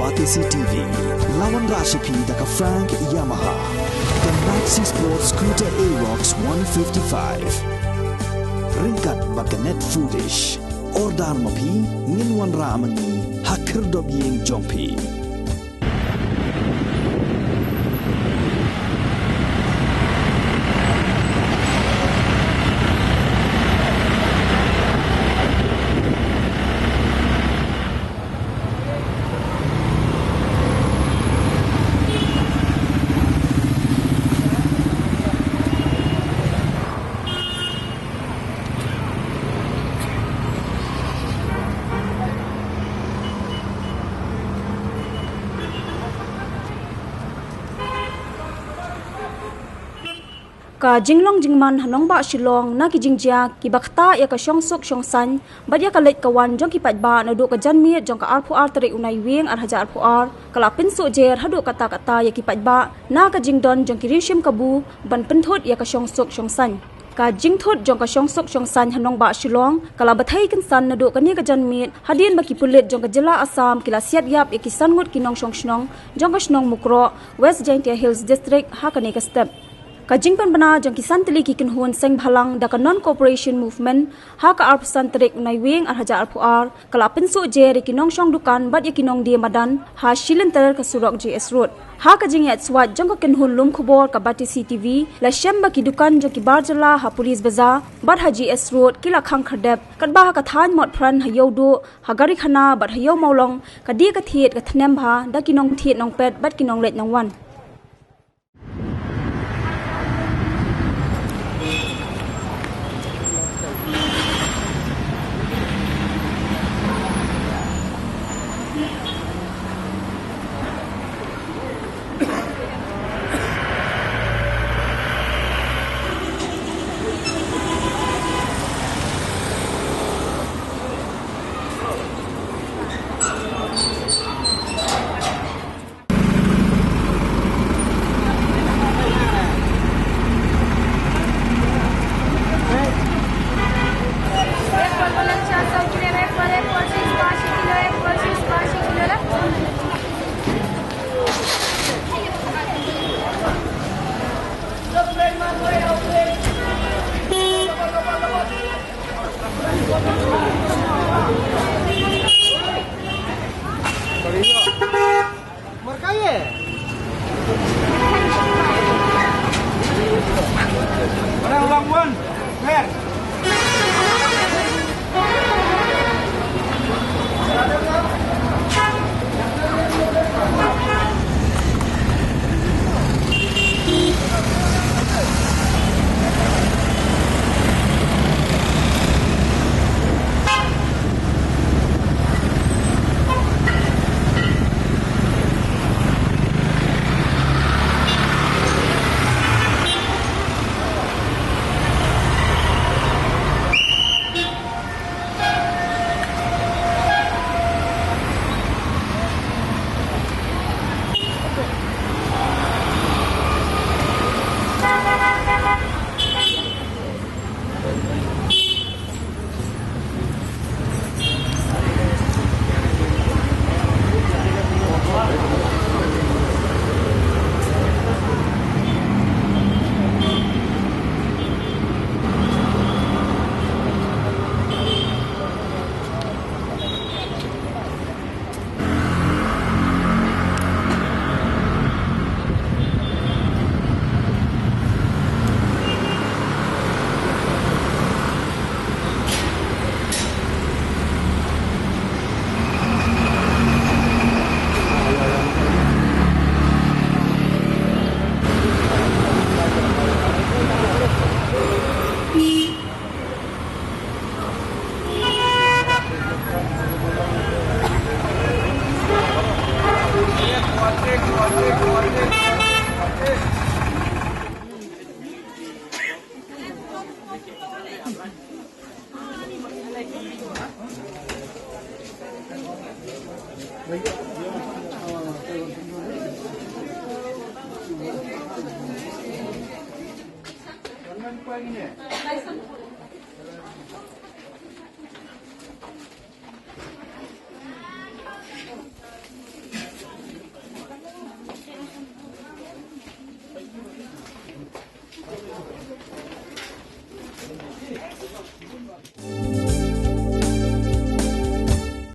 Batisi TV, Lawan Rashipi daka Frank Yamaha, the Maxi Sports Scooter Aerox 155. Ringkat bakanet foodish, Ordar Mapi, Ninwan Ramani, Hakir Dobying Jompi. Ka jinglong jingman hanong ba shilong na ki jingjia ki bakta ya ka shong suk shong san badya ka leit kawan jong ki patba na do ka janmi jong ka arpu artri unai wing ar hajar arpu ar kala pinsu jer hadu kata kata ya ki patba na ka jingdon jong ki rishim kabu ban pinthut ya ka shong suk shong san ka jingthut jong ka shong suk shong san hanong ba shilong kala bathai kin san na do ka ni ka janmi hadin ba ki pulit jong ka jila Assam kila siat yap ya ki san ngut kinong shong shnong jong ka shnong mukro West Jaintia Hills District ha ka ni ka step Kajingpan bana jang kisan tili kikin huan seng bhalang da ka non-cooperation movement ha ka arp santrik unai wing ar haja arpu ar kala pinsu je ri kinong shong dukan bat ye kinong dia madan ha shilinter ka surok GS road ha ka jing yat swat jang ka kin hun lum khubor ka Batisi TV la shamba ki dukan jang ki barjala ha police bazaar bat ha GS road kila khang khadep kan ba ka than mot phran ha yodu ha gari khana bat ha yo maulong ka di ka thiet ka thnem bha da kinong thiet nong pet bat kinong let nong wan Pagi ni.